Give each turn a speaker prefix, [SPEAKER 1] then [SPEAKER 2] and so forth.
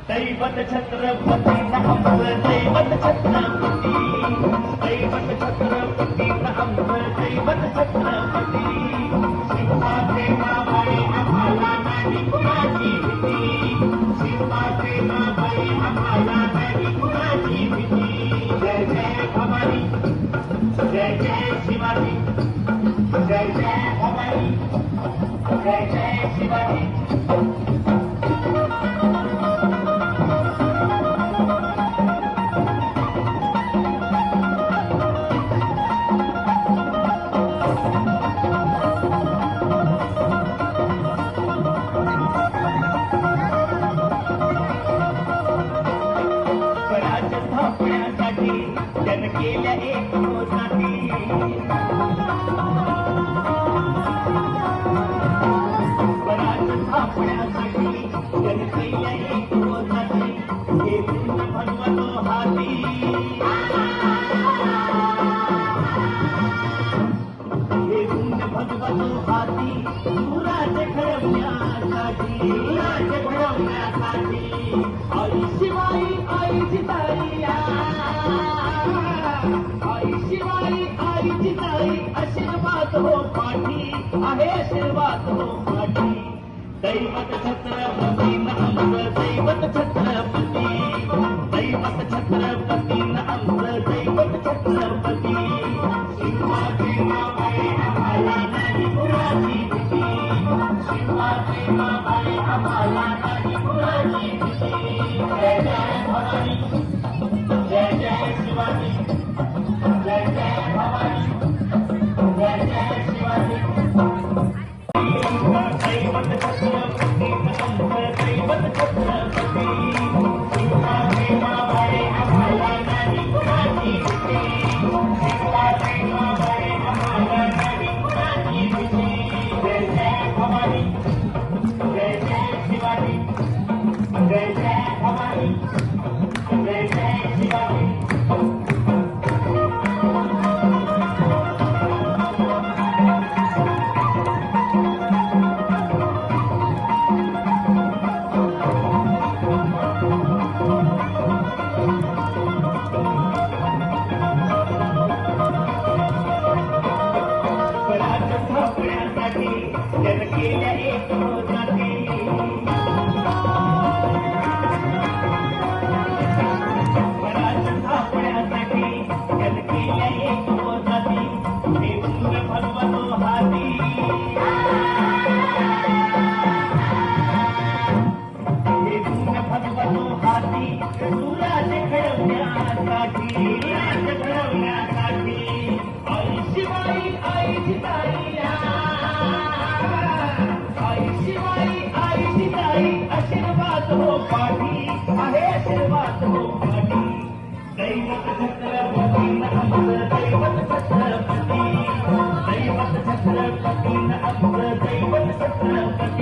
[SPEAKER 1] दैवत छत्रपती आमचं दैवत छत्रपती दैवत छत्रपती आमचं दैवत छत्रपती शिवाचे माबाई आम्हाला नाही कुणाची भीती शिवाचे माबाई आम्हाला नाही कुणाची भीती जय जय भवानी जय जय शिवाजी जय जय भवानी जय जय शिवाजी केल्या एक मोजाती स्वराज थापण्यासाठी जन केल्या एक मोजाती हे पूर्ण भगवतो हाती हे पूर्ण भगवतो हाती सुराज घडवण्यासाठी राज घडवण्यासाठी आई शिवाई आई जिजाई आई शिवाई आई जिजाई आशीर्वाद हो पाठी आहे आशीर्वाद हो पाठी दैवत छत्रपती आमचं दैवत छत्रपती दैवत छत्रपती आमचं दैवत छत्रपती शिवाजी माबाई आम्हाला नाही कुणाची भीती शिवाजी माबाई आम्हाला नाही कुणाची भीती जय जय भवानी जय जय शिवाजी जय जय भवानी जय जय शिवाजी दैवत छत्रपती आमचं दैवत छत्रपती शिवाजी माबाई आम्हाला नाही कुणाची भीती शिवाजी माबाई आम्हाला नाही कुणाची भीती जय जय भवानी जय जय शिवाजी जय जय भवानी जय जय शिवाजी जन केल्या एक मोजाती स्वराज थापण्यासाठी जन केल्या एक मोजाती हे पूर्ण भगवतो हाती हे पूर्ण भगवतो हाती सुराज घडवण्यासाठी राज घडवण्यासाठी आई शिवाई आई जिजाई आशीर्वाद हो पाठी आहे आशीर्वाद हो पाठी दैवत छत्रपती आमचं दैवत छत्रपती दैवत छत्रपती आमचं दैवत छत्रपती